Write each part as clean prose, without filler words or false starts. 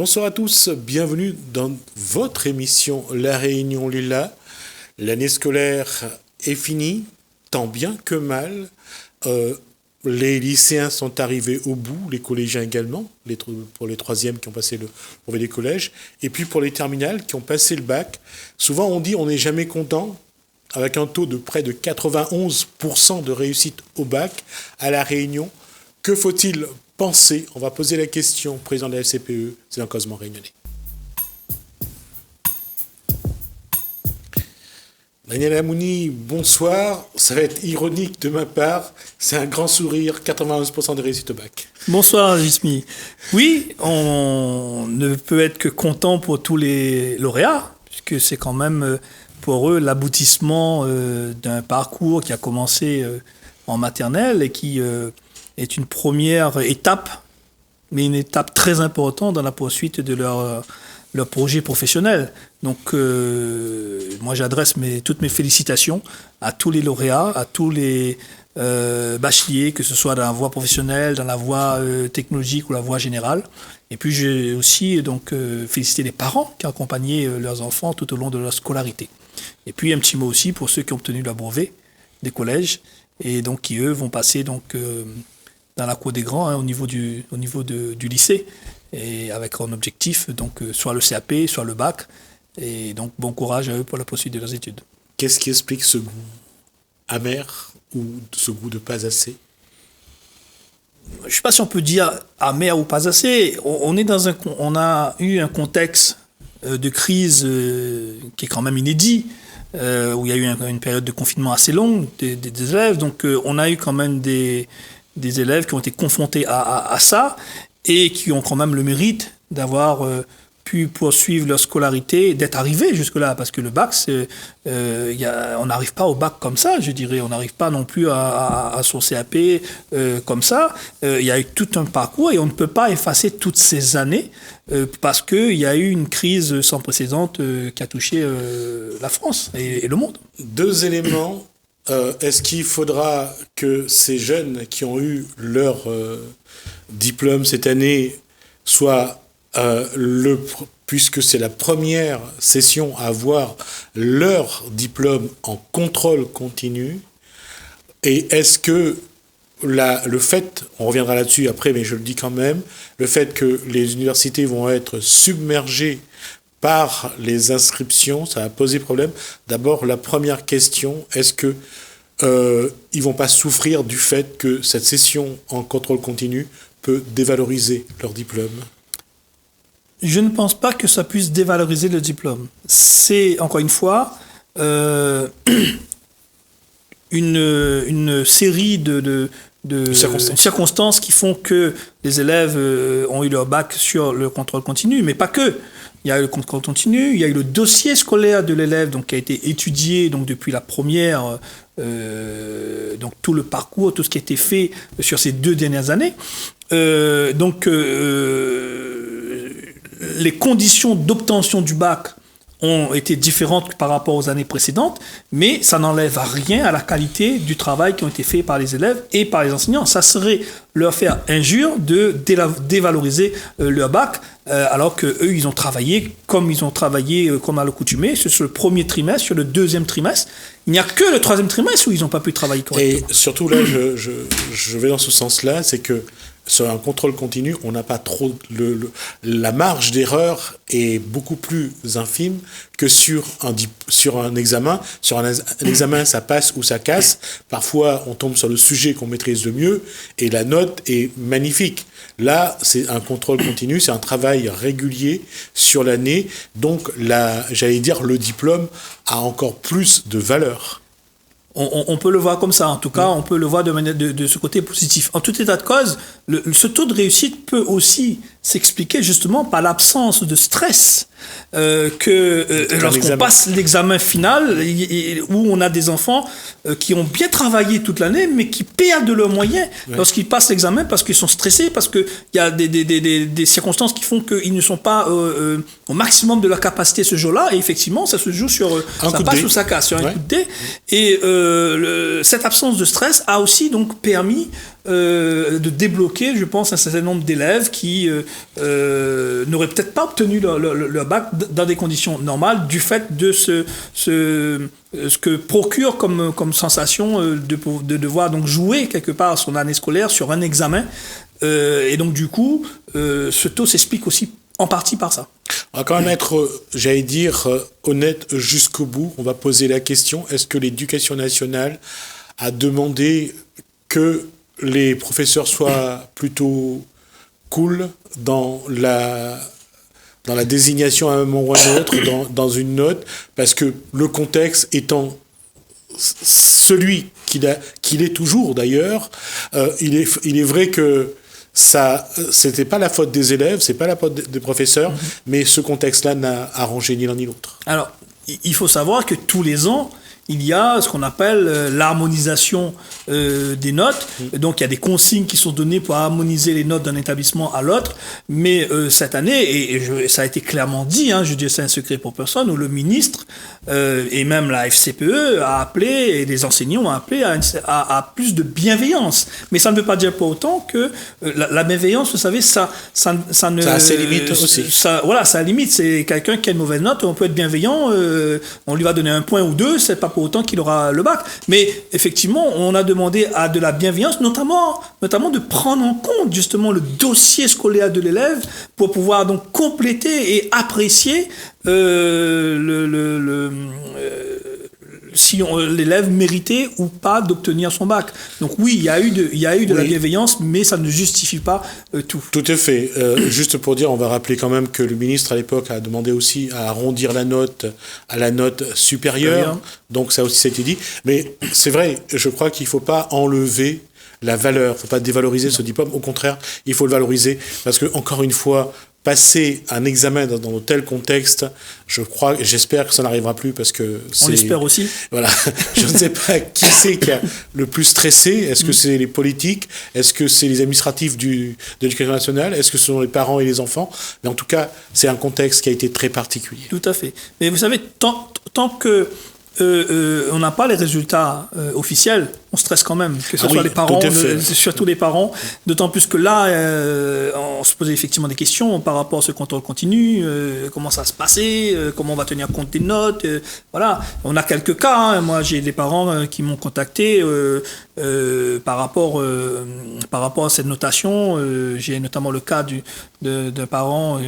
Bonsoir à tous, bienvenue dans votre émission La Réunion Lila. L'année scolaire est finie, tant bien que mal. Les lycéens sont arrivés au bout, les collégiens également, pour les troisièmes qui ont passé le brevet des collèges, et puis pour les terminales qui ont passé le bac. Souvent on dit on n'est jamais content, avec un taux de près de 91% de réussite au bac à La Réunion. Que faut-il penser? On va poser la question au président de la FCPE, c'est un Cosmo Réunionnais. Daniel Amouni, bonsoir. Ça va être ironique de ma part. C'est un grand sourire, 91% de réussite au bac. Bonsoir, Jismi. Oui, on ne peut être que content pour tous les lauréats, puisque c'est quand même pour eux l'aboutissement d'un parcours qui a commencé en maternelle et qui est une première étape, mais une étape très importante dans la poursuite de leur projet professionnel. Donc, moi, j'adresse toutes mes félicitations à tous les lauréats, à tous les bacheliers, que ce soit dans la voie professionnelle, dans la voie technologique ou la voie générale. Et puis, j'ai aussi félicité les parents qui ont accompagné leurs enfants tout au long de leur scolarité. Et puis, un petit mot aussi pour ceux qui ont obtenu leur brevet des collèges et donc qui, eux, vont passer dans la cour des grands au niveau du lycée, et avec un objectif, soit le CAP, soit le bac. Et donc, bon courage à eux pour la poursuite de leurs études. Qu'est-ce qui explique ce goût amer ou ce goût de pas assez? Je ne sais pas si on peut dire amer ou pas assez. On a eu un contexte de crise qui est quand même inédit, où il y a eu une période de confinement assez longue des élèves. Donc, on a eu quand même des élèves qui ont été confrontés à ça et qui ont quand même le mérite d'avoir pu poursuivre leur scolarité, d'être arrivés jusque-là, parce que le bac, on n'arrive pas au bac comme ça, je dirais. On n'arrive pas non plus à son CAP comme ça. Il y a eu tout un parcours et on ne peut pas effacer toutes ces années parce qu'il y a eu une crise sans précédent qui a touché la France et le monde. Deux éléments. Est-ce qu'il faudra que ces jeunes qui ont eu leur diplôme cette année soient, puisque c'est la première session à avoir leur diplôme en contrôle continu, et est-ce que le fait, on reviendra là-dessus après, mais je le dis quand même, le fait que les universités vont être submergées par les inscriptions, ça va poser problème. D'abord, la première question, est-ce que ils vont pas souffrir du fait que cette session en contrôle continu peut dévaloriser leur diplôme? Je ne pense pas que ça puisse dévaloriser le diplôme. C'est, encore une fois, une série de circonstances qui font que les élèves ont eu leur bac sur le contrôle continu, mais pas que. Il y a eu le contrôle continu, il y a eu le dossier scolaire de l'élève qui a été étudié depuis la première, donc tout le parcours, tout ce qui a été fait sur ces 2 dernières années. Les conditions d'obtention du bac ont été différentes par rapport aux années précédentes, mais ça n'enlève à rien à la qualité du travail qui a été fait par les élèves et par les enseignants. Ça serait leur faire injure de dévaloriser leur bac, alors qu'eux, ils ont travaillé comme à l'accoutumée, sur le premier trimestre, sur le deuxième trimestre. Il n'y a que le troisième trimestre où ils n'ont pas pu travailler correctement. Et surtout là, je vais dans ce sens-là, c'est que sur un contrôle continu, on n'a pas trop la marge d'erreur est beaucoup plus infime que sur un examen. Sur un examen, ça passe ou ça casse. Parfois, on tombe sur le sujet qu'on maîtrise le mieux et la note est magnifique. Là, c'est un contrôle continu, c'est un travail régulier sur l'année. Donc, le diplôme a encore plus de valeur. On peut le voir comme ça, en tout cas, on peut le voir de ce côté positif. En tout état de cause, ce taux de réussite peut aussi s'expliquer justement par l'absence de stress lorsqu'on passe l'examen final, où on a des enfants qui ont bien travaillé toute l'année, mais qui perdent leurs moyens lorsqu'ils passent l'examen parce qu'ils sont stressés, parce qu'il y a des circonstances qui font qu'ils ne sont pas au maximum de leur capacité ce jour-là, et effectivement, ça se joue sur ça passe ou ça casse, sur un coup de dé. Et cette absence de stress a aussi donc permis de débloquer, je pense, un certain nombre d'élèves qui n'auraient peut-être pas obtenu leur bac dans des conditions normales du fait de ce que procure comme sensation de devoir donc jouer quelque part son année scolaire sur un examen. Et donc du coup, ce taux s'explique aussi en partie par ça. On va quand même être, j'allais dire, honnête jusqu'au bout. On va poser la question, est-ce que l'Éducation nationale a demandé que les professeurs soient plutôt cool dans la désignation à un moment ou à un autre, dans une note, parce que le contexte étant celui qu'il est toujours d'ailleurs, il est vrai que ça, c'était pas la faute des élèves, c'est pas la faute des professeurs, mais ce contexte-là n'a arrangé ni l'un ni l'autre. Alors, il faut savoir que tous les ans, il y a ce qu'on appelle l'harmonisation des notes. Donc, il y a des consignes qui sont données pour harmoniser les notes d'un établissement à l'autre. Mais cette année, ça a été clairement dit, je dis c'est un secret pour personne, où le ministre et même la FCPE a appelé, et les enseignants ont appelé à plus de bienveillance. Mais ça ne veut pas dire pour autant que la bienveillance, vous savez, ça ne... Ça a ses limites aussi. Voilà, ça a limite. C'est quelqu'un qui a une mauvaise note, on peut être bienveillant, on lui va donner 1 point ou 2, c'est pas pour autant qu'il aura le bac. Mais effectivement, on a demandé à de la bienveillance, notamment de prendre en compte justement le dossier scolaire de l'élève pour pouvoir donc compléter et apprécier si l'élève méritait ou pas d'obtenir son bac. Donc oui, il y a eu de la bienveillance, mais ça ne justifie pas tout. Tout à fait. Juste pour dire, on va rappeler quand même que le ministre à l'époque a demandé aussi à arrondir la note à la note supérieure. Donc ça aussi, ça a été dit. Mais c'est vrai, je crois qu'il ne faut pas enlever la valeur, il ne faut pas dévaloriser ce diplôme. Au contraire, il faut le valoriser parce que, encore une fois, passer un examen dans de tels contextes, je crois, j'espère que ça n'arrivera plus parce que on l'espère aussi. Voilà, je ne sais pas qui c'est qui a le plus stressé. Est-ce que c'est les politiques? Est-ce que c'est les administratifs de l'Éducation nationale? Est-ce que ce sont les parents et les enfants? Mais en tout cas, c'est un contexte qui a été très particulier. Tout à fait. Mais vous savez, tant que on n'a pas les résultats officiels, on stresse quand même, que ce soit les parents, surtout les parents, d'autant plus que là, on se posait effectivement des questions par rapport à ce contrôle continu, comment ça se passait, comment on va tenir compte des notes, voilà. On a quelques cas, moi j'ai des parents qui m'ont contacté par rapport à cette notation, j'ai notamment le cas d'un parent,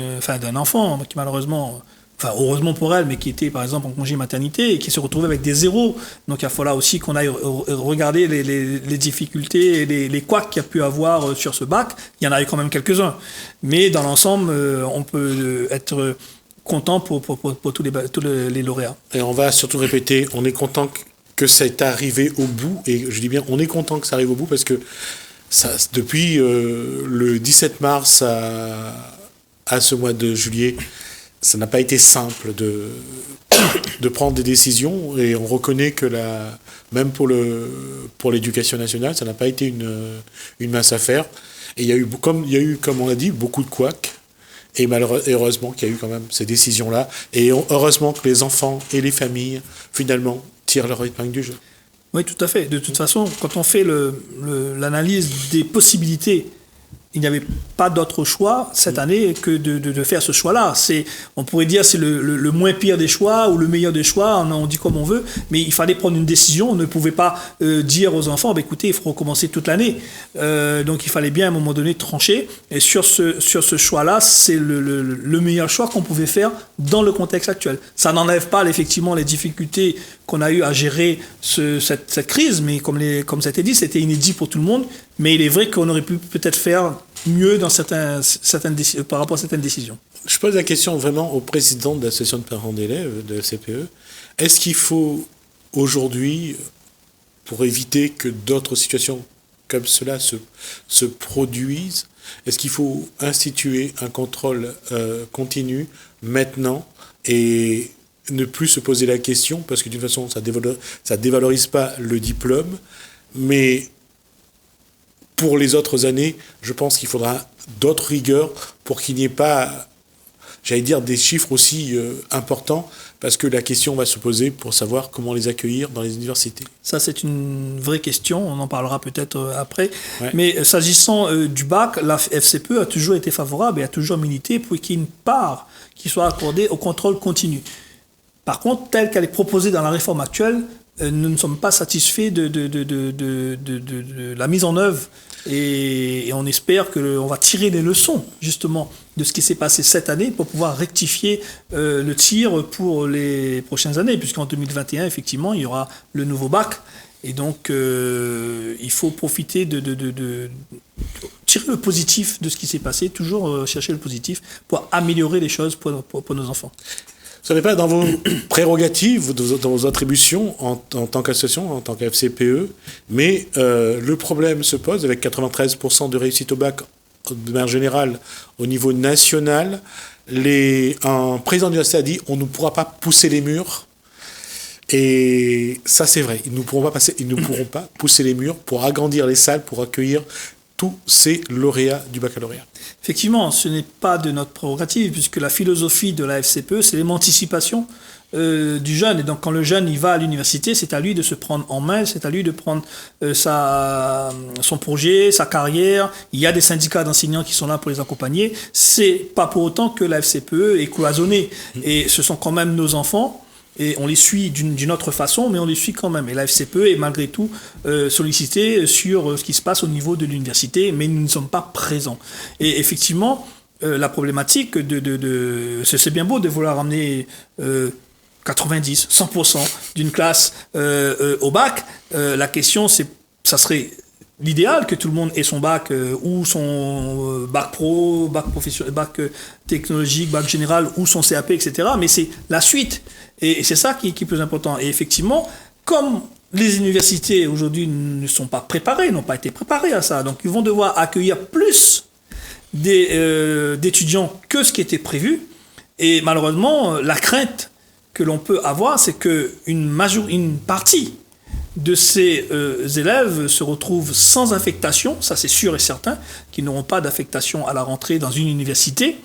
d'un enfant qui malheureusement... heureusement pour elle, mais qui était par exemple en congé maternité et qui se retrouvait avec des zéros. Donc il faut là aussi qu'on aille regarder les difficultés et les couacs qu'il y a pu avoir sur ce bac. Il y en a eu quand même quelques-uns. Mais dans l'ensemble, on peut être content pour tous les lauréats. Et on va surtout répéter, on est content que ça est arrivé au bout. Et je dis bien, on est content que ça arrive au bout parce que ça, depuis le 17 mars à ce mois de juillet, ça n'a pas été simple de prendre des décisions et on reconnaît que même pour l'Éducation nationale, ça n'a pas été une mince affaire. Et il y a eu, comme on l'a dit, beaucoup de couacs. Et heureusement qu'il y a eu quand même ces décisions-là. Et heureusement que les enfants et les familles, finalement, tirent leur épingle du jeu. Oui, tout à fait. De toute façon, quand on fait l'analyse des possibilités, il n'y avait pas d'autre choix cette année que de faire ce choix-là. On pourrait dire c'est le moins pire des choix ou le meilleur des choix, on dit comme on veut, mais il fallait prendre une décision. On ne pouvait pas dire aux enfants, écoutez, il faut recommencer toute l'année. Donc il fallait bien à un moment donné trancher. Et sur ce choix-là, c'est le meilleur choix qu'on pouvait faire dans le contexte actuel. Ça n'enlève pas effectivement les difficultés qu'on a eu à gérer cette crise, mais comme ça a été dit, c'était inédit pour tout le monde. Mais il est vrai qu'on aurait pu peut-être faire mieux dans par rapport à certaines décisions. Je pose la question vraiment au président de l'association de parents d'élèves de la CPE. Est-ce qu'il faut aujourd'hui, pour éviter que d'autres situations comme cela se produisent, est-ce qu'il faut instituer un contrôle continu maintenant et ne plus se poser la question, parce que d'une façon, ça dévalorise pas le diplôme, mais pour les autres années, je pense qu'il faudra d'autres rigueurs pour qu'il n'y ait pas j'allais dire, des chiffres aussi importants, parce que la question va se poser pour savoir comment les accueillir dans les universités. Ça, c'est une vraie question, on en parlera peut-être après. Ouais. Mais s'agissant du bac, la FCPE a toujours été favorable et a toujours milité pour qu'il y ait une part qui soit accordée au contrôle continu. Par contre, telle qu'elle est proposée dans la réforme actuelle, nous ne sommes pas satisfaits de la mise en œuvre et on espère qu'on va tirer les leçons justement de ce qui s'est passé cette année pour pouvoir rectifier le tir pour les prochaines années, puisqu'en 2021, effectivement, il y aura le nouveau bac et donc il faut profiter de tirer le positif de ce qui s'est passé, toujours chercher le positif pour améliorer les choses pour nos enfants. Ce n'est pas dans vos prérogatives, dans vos attributions en tant qu'association, en tant qu'FCPE, mais le problème se pose avec 93% de réussite au bac de manière générale au niveau national. Un président d'université a dit on ne pourra pas pousser les murs. Et ça, c'est vrai. Ils ne pourront pas pousser les murs pour agrandir les salles, pour accueillir tous ces lauréats du baccalauréat. Effectivement, ce n'est pas de notre prérogative, puisque la philosophie de la FCPE, c'est l'émancipation du jeune. Et donc, quand le jeune il va à l'université, c'est à lui de se prendre en main, c'est à lui de prendre son projet, sa carrière. Il y a des syndicats d'enseignants qui sont là pour les accompagner. C'est pas pour autant que la FCPE est cloisonnée. Et ce sont quand même nos enfants. Et on les suit d'une autre façon, mais on les suit quand même. Et la FCPE est malgré tout sollicitée sur ce qui se passe au niveau de l'université, mais nous ne sommes pas présents. Et effectivement, la problématique c'est bien beau de vouloir amener 90, 100% d'une classe au bac. La question, ça serait l'idéal que tout le monde ait son bac ou son bac pro, bac professionnel, bac technologique, bac général ou son CAP, etc. Mais c'est la suite. Et c'est ça qui est plus important. Et effectivement, comme les universités aujourd'hui ne sont pas préparées, n'ont pas été préparées à ça, donc ils vont devoir accueillir plus d'étudiants que ce qui était prévu. Et malheureusement, la crainte que l'on peut avoir, c'est qu'une partie de ces élèves se retrouvent sans affectation, ça c'est sûr et certain, qu'ils n'auront pas d'affectation à la rentrée dans une université,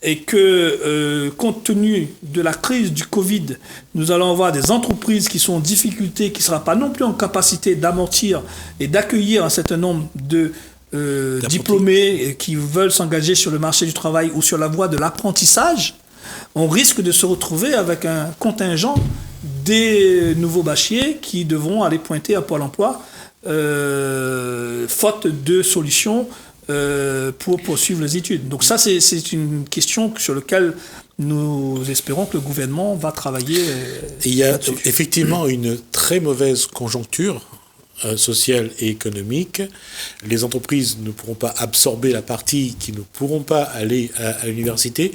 et que compte tenu de la crise du Covid, nous allons avoir des entreprises qui sont en difficulté, qui ne seront pas non plus en capacité d'amortir et d'accueillir un certain nombre de diplômés qui veulent s'engager sur le marché du travail ou sur la voie de l'apprentissage. On risque de se retrouver avec un contingent des nouveaux bacheliers qui devront aller pointer à Pôle emploi faute de solutions pour poursuivre les études. Donc ça, c'est une question sur laquelle nous espérons que le gouvernement va travailler. Il y a effectivement une très mauvaise conjoncture sociale et économique. Les entreprises ne pourront pas absorber la partie qui ne pourront pas aller à l'université.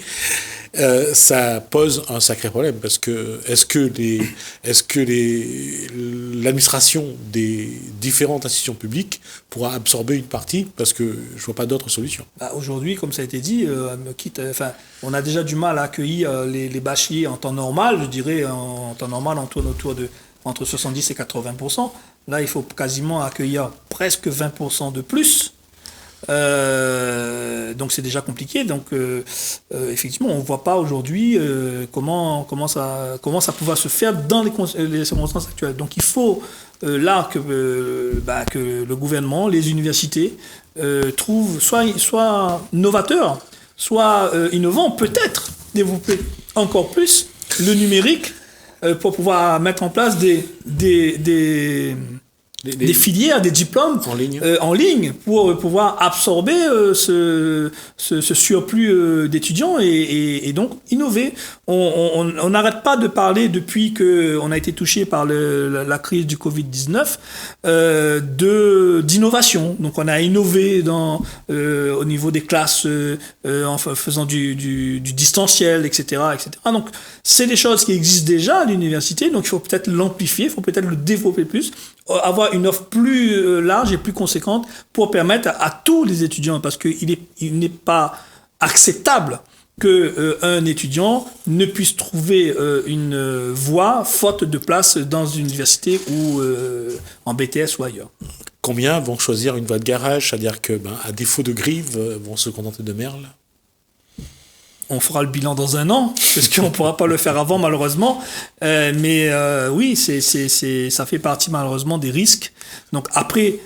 Ça pose un sacré problème parce que est-ce que l'administration des différentes institutions publiques pourra absorber une partie, parce que je vois pas d'autre solution. Aujourd'hui, comme ça a été dit, on a déjà du mal à accueillir les bacheliers en temps normal. Je dirais en temps normal on tourne autour de entre 70 et 80%. Là, il faut quasiment accueillir presque 20% de plus. Donc c'est déjà compliqué. Donc effectivement, on ne voit pas aujourd'hui comment ça pourra se faire dans les circonstances actuelles. Donc il faut là que le gouvernement, les universités trouvent soit novateurs, soit innovants, peut-être développer encore plus le numérique pour pouvoir mettre en place des filières, des diplômes en ligne pour pouvoir absorber ce surplus d'étudiants et donc innover. On n'arrête pas de parler depuis qu'on a été touché par la crise du Covid-19 d'innovation. Donc on a innové au niveau des classes en faisant du distanciel, etc., etc. Donc c'est des choses qui existent déjà à l'université, donc il faut peut-être l'amplifier, il faut peut-être le développer plus, avoir une offre plus large et plus conséquente pour permettre à tous les étudiants, parce qu'il n'est pas acceptable qu'un étudiant ne puisse trouver une voie faute de place dans une université ou en BTS ou ailleurs. Combien vont choisir une voie de garage, c'est-à-dire que, à défaut de Grive, vont se contenter de Merle? On fera le bilan dans 1 an, parce qu'on ne pourra pas le faire avant, malheureusement. Mais oui, ça fait partie, malheureusement, des risques. Donc après,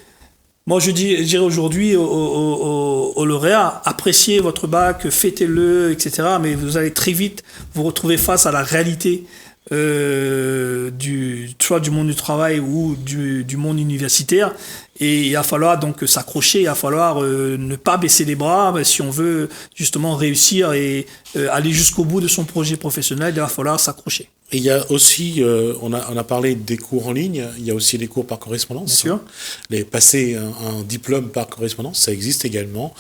moi, je dirais aujourd'hui aux lauréats, appréciez votre bac, fêtez-le, etc. Mais vous allez très vite vous retrouver face à la réalité soit du monde du travail ou du monde universitaire. Et il va falloir donc s'accrocher, il va falloir ne pas baisser les bras si on veut justement réussir et aller jusqu'au bout de son projet professionnel. Il va falloir s'accrocher. Et il y a aussi, on a parlé des cours en ligne, il y a aussi les cours par correspondance. Bien sûr. Les passer un diplôme par correspondance, ça existe également.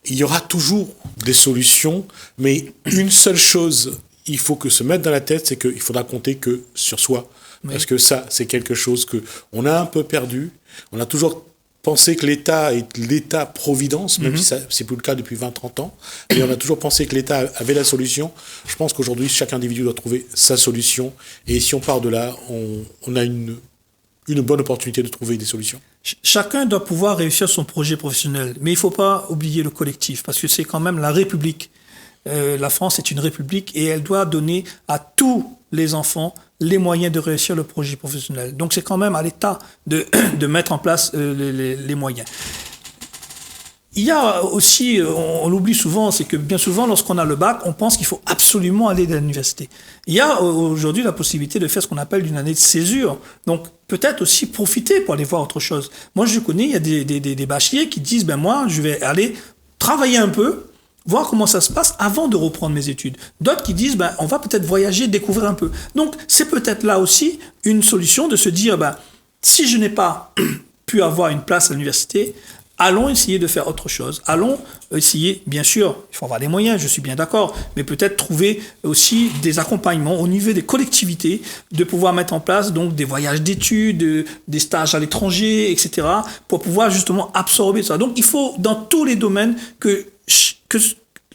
Il y aura toujours des solutions, mais une seule chose, il faut que se mettre dans la tête, c'est qu'il faudra compter que sur soi. Oui. Parce que ça, c'est quelque chose qu'on a un peu perdu. On a toujours pensé que l'État est l'État-providence, même si c'est plus le cas depuis 20-30 ans. Mais on a toujours pensé que l'État avait la solution. Je pense qu'aujourd'hui, chaque individu doit trouver sa solution. Et si on part de là, on a une bonne opportunité de trouver des solutions. Chacun doit pouvoir réussir son projet professionnel. Mais il ne faut pas oublier le collectif, parce que c'est quand même la République. La France est une république et elle doit donner à tous les enfants les moyens de réussir le projet professionnel. Donc c'est quand même à l'État de mettre en place les moyens. Il y a aussi, on l'oublie souvent, c'est que bien souvent lorsqu'on a le bac, on pense qu'il faut absolument aller à l'université. Il y a aujourd'hui la possibilité de faire ce qu'on appelle une année de césure. Donc peut-être aussi profiter pour aller voir autre chose. Moi je connais, il y a des bacheliers qui disent, moi je vais aller travailler un peu, voir comment ça se passe avant de reprendre mes études. D'autres qui disent, on va peut-être voyager, découvrir un peu. Donc, c'est peut-être là aussi une solution de se dire, si je n'ai pas pu avoir une place à l'université, allons essayer de faire autre chose. Allons essayer, bien sûr, il faut avoir les moyens, je suis bien d'accord, mais peut-être trouver aussi des accompagnements au niveau des collectivités, de pouvoir mettre en place donc des voyages d'études, des stages à l'étranger, etc., pour pouvoir justement absorber ça. Donc, il faut, dans tous les domaines, que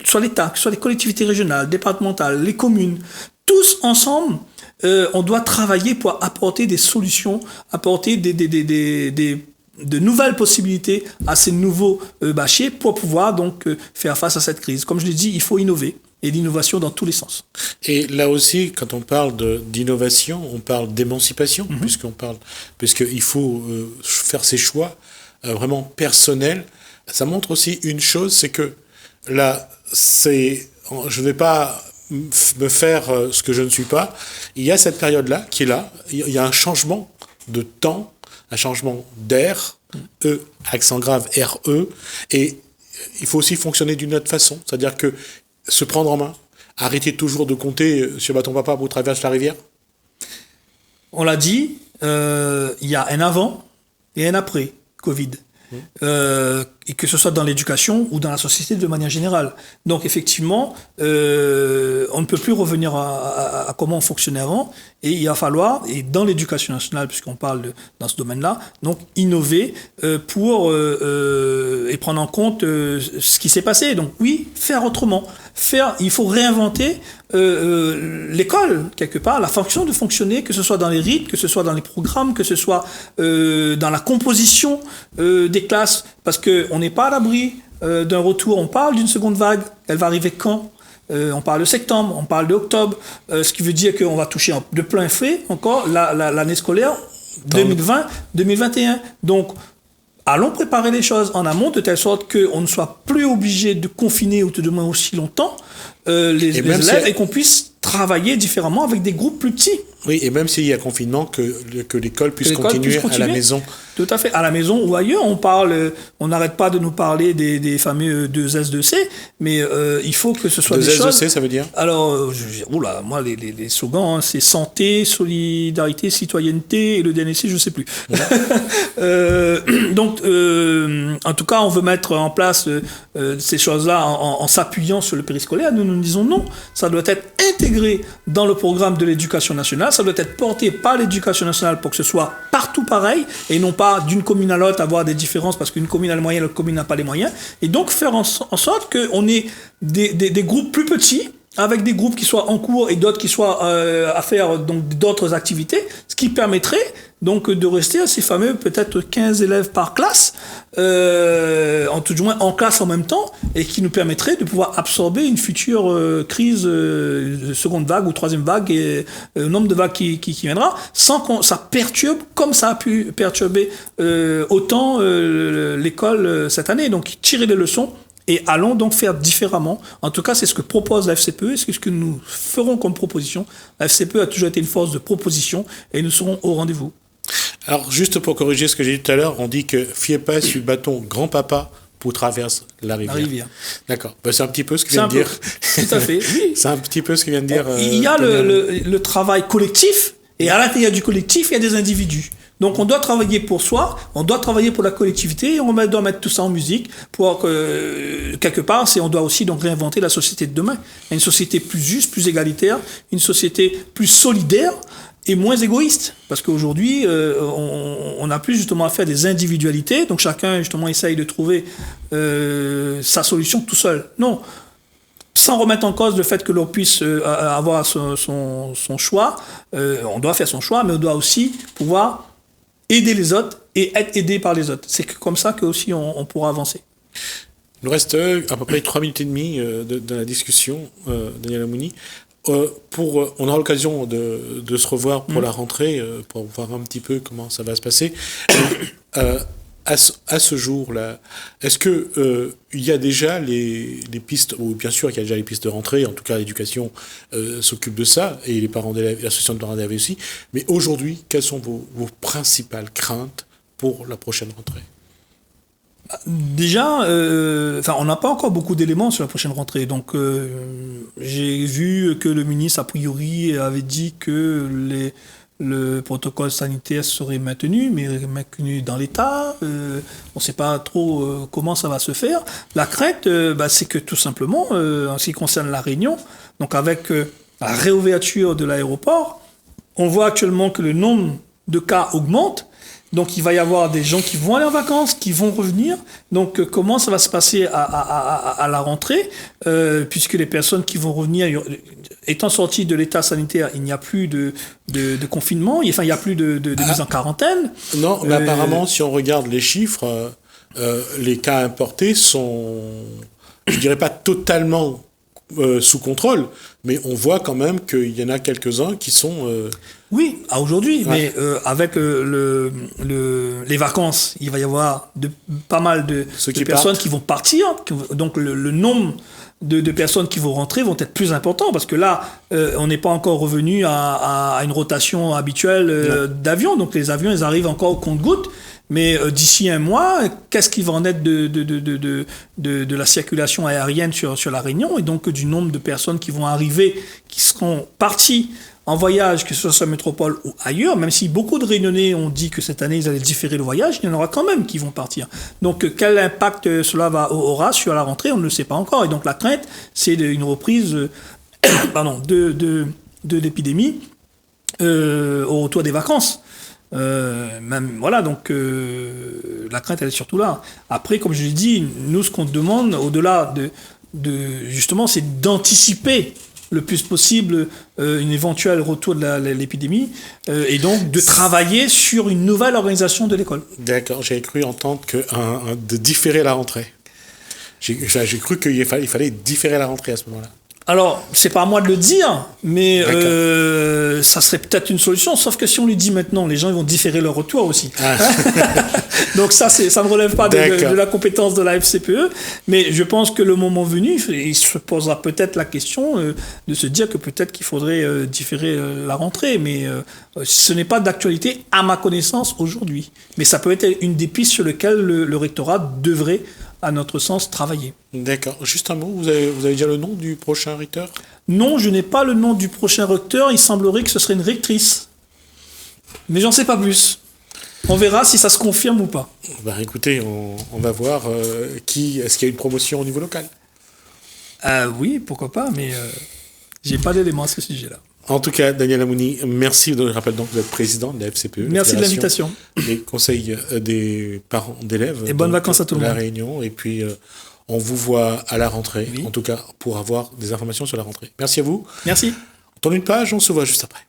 soit l'État, que ce soit les collectivités régionales, départementales, les communes, tous ensemble, on doit travailler pour apporter des solutions, apporter de nouvelles possibilités à ces nouveaux bacheliers pour pouvoir donc faire face à cette crise. Comme je l'ai dit, il faut innover. Et l'innovation dans tous les sens. Et là aussi, quand on parle d'innovation, on parle d'émancipation, puisqu'il faut faire ses choix vraiment personnels. Ça montre aussi une chose, c'est que là, je ne vais pas me faire ce que je ne suis pas. Il y a cette période-là qui est là. Il y a un changement de temps, un changement d'air, accent grave, R-E. Et il faut aussi fonctionner d'une autre façon. C'est-à-dire que se prendre en main, arrêter toujours de compter sur ton papa pour traverser la rivière. On l'a dit, il y a un avant et un après Covid. Et que ce soit dans l'éducation ou dans la société de manière générale. Donc effectivement, on ne peut plus revenir à comment on fonctionnait avant, et il va falloir, et dans l'éducation nationale, puisqu'on parle dans ce domaine-là, donc innover pour et prendre en compte ce qui s'est passé. Donc oui, faire autrement. Il faut réinventer l'école, quelque part, la fonction de fonctionner, que ce soit dans les rythmes, que ce soit dans les programmes, que ce soit dans la composition des classes, parce qu'on n'est pas à l'abri d'un retour. On parle d'une seconde vague, elle va arriver quand ? On parle de septembre, on parle d'octobre, ce qui veut dire qu'on va toucher de plein fouet encore l'année scolaire 2020-2021. Donc, allons préparer les choses en amont de telle sorte qu'on ne soit plus obligé de confiner ou de demander aussi longtemps les élèves et qu'on puisse travailler différemment avec des groupes plus petits. Oui, et même s'il y a confinement, que l'école puisse continuer à la maison. Tout à fait, à la maison ou ailleurs. On n'arrête pas de nous parler des fameux 2S, 2C, mais il faut que ce soit des choses... 2S, 2C, ça veut dire ? Alors, moi, les slogans, c'est santé, solidarité, citoyenneté, et le dernier C, je ne sais plus. Donc, en tout cas, on veut mettre en place ces choses-là en s'appuyant sur le périscolaire. Nous disons non, ça doit être intégré dans le programme de l'éducation nationale, ça doit être porté par l'éducation nationale pour que ce soit partout pareil, et non pas d'une commune à l'autre avoir des différences parce qu'une commune a les moyens, l'autre commune n'a pas les moyens, et donc faire en sorte qu'on ait des groupes plus petits, avec des groupes qui soient en cours et d'autres qui soient à faire donc d'autres activités, ce qui permettrait donc de rester à ces fameux peut-être 15 élèves par classe, en tout du moins en classe en même temps, et qui nous permettrait de pouvoir absorber une future crise de seconde vague ou troisième vague, et le nombre de vagues qui viendra, sans que ça perturbe comme ça a pu perturber autant l'école cette année. Donc tirer les leçons. Et allons donc faire différemment. En tout cas, c'est ce que propose la FCPE, c'est ce que nous ferons comme proposition. La FCPE a toujours été une force de proposition et nous serons au rendez-vous. Alors, juste pour corriger ce que j'ai dit tout à l'heure, on dit que fiez pas sur le bâton grand-papa pour traverser la rivière. La rivière. D'accord. Ben, c'est un petit peu ce qu'il vient de dire. Tout à fait, oui. C'est un petit peu ce qu'il vient de dire. Il y a le travail collectif, et à l'intérieur du collectif, il y a des individus. Donc on doit travailler pour soi, on doit travailler pour la collectivité, et on doit mettre tout ça en musique pour que, quelque part, on doit aussi donc réinventer la société de demain. Une société plus juste, plus égalitaire, une société plus solidaire et moins égoïste. Parce qu'aujourd'hui, on n'a plus justement à faire des individualités, donc chacun justement essaye de trouver sa solution tout seul. Non. Sans remettre en cause le fait que l'on puisse avoir son choix, on doit faire son choix, mais on doit aussi pouvoir aider les autres et être aidé par les autres. C'est comme ça que aussi on pourra avancer. Il nous reste à peu près 3 minutes et demie de la discussion, Daniel Amouni. On aura l'occasion de se revoir pour la rentrée, pour voir un petit peu comment ça va se passer. À ce jour-là, est-ce que il y a déjà les pistes, ou bien sûr il y a déjà les pistes de rentrée, en tout cas l'éducation s'occupe de ça, et les parents d'élèves, l'association de parents d'élèves aussi, mais aujourd'hui, quelles sont vos principales craintes pour la prochaine rentrée? Déjà, on n'a pas encore beaucoup d'éléments sur la prochaine rentrée, donc j'ai vu que le ministre, a priori, avait dit que le protocole sanitaire serait maintenu, mais maintenu dans l'état. On ne sait pas trop comment ça va se faire. La crainte, c'est que tout simplement, en ce qui concerne la Réunion, donc avec la réouverture de l'aéroport, on voit actuellement que le nombre de cas augmente. Donc il va y avoir des gens qui vont aller en vacances, qui vont revenir. Donc comment ça va se passer à la rentrée, puisque les personnes qui vont revenir, étant sorties de l'état sanitaire, il n'y a plus de confinement, il n'y a plus de mise en quarantaine. Non, mais apparemment, si on regarde les chiffres, les cas importés sont, je dirais pas totalement sous contrôle, mais on voit quand même qu'il y en a quelques-uns qui sont... Oui, à aujourd'hui, ouais. Mais avec les vacances, il va y avoir pas mal de personnes qui vont partir, donc le nombre de personnes qui vont rentrer vont être plus importants, parce que là, on n'est pas encore revenu à une rotation habituelle d'avions, donc les avions, ils arrivent encore au compte-gouttes. Mais d'ici un mois, qu'est-ce qui va en être de la circulation aérienne sur la Réunion, et donc du nombre de personnes qui vont arriver, qui seront parties en voyage, que ce soit métropole ou ailleurs, même si beaucoup de Réunionnais ont dit que cette année ils allaient différer le voyage, il y en aura quand même qui vont partir. Donc quel impact cela aura sur la rentrée, on ne le sait pas encore. Et donc la crainte, c'est une reprise de l'épidémie au retour des vacances. Donc la crainte elle est surtout là. Après, comme je l'ai dit, nous ce qu'on demande au-delà de justement, c'est d'anticiper le plus possible une éventuelle retour de l'épidémie, et donc de travailler sur une nouvelle organisation de l'école. D'accord, j'avais cru entendre de différer la rentrée. J'ai cru qu'il fallait différer la rentrée à ce moment-là. Alors, c'est pas à moi de le dire, mais ça serait peut-être une solution, sauf que si on lui dit maintenant, les gens ils vont différer leur retour aussi. Ah. Donc ça ne relève pas de la compétence de la FCPE, mais je pense que le moment venu, il se posera peut-être la question de se dire que peut-être qu'il faudrait différer la rentrée, mais ce n'est pas d'actualité à ma connaissance aujourd'hui. Mais ça peut être une des pistes sur lesquelles le rectorat devrait, à notre sens, travailler. D'accord. Juste un mot, vous avez déjà le nom du prochain recteur ? Non, je n'ai pas le nom du prochain recteur. Il semblerait que ce serait une rectrice. Mais j'en sais pas plus. On verra si ça se confirme ou pas. Écoutez, on va voir est-ce qu'il y a une promotion au niveau local ? Oui, pourquoi pas, mais j'ai pas d'éléments à ce sujet-là. En tout cas, Daniel Amouni, merci. Je rappelle donc que vous êtes président de la FCPE. Merci de l'invitation. Les conseils des parents d'élèves. Et bonnes vacances à tout le monde. La Réunion. Et puis, On vous voit à la rentrée, Oui. en tout cas pour avoir des informations sur la rentrée. Merci à vous. Merci. On tourne une page, on se voit juste après.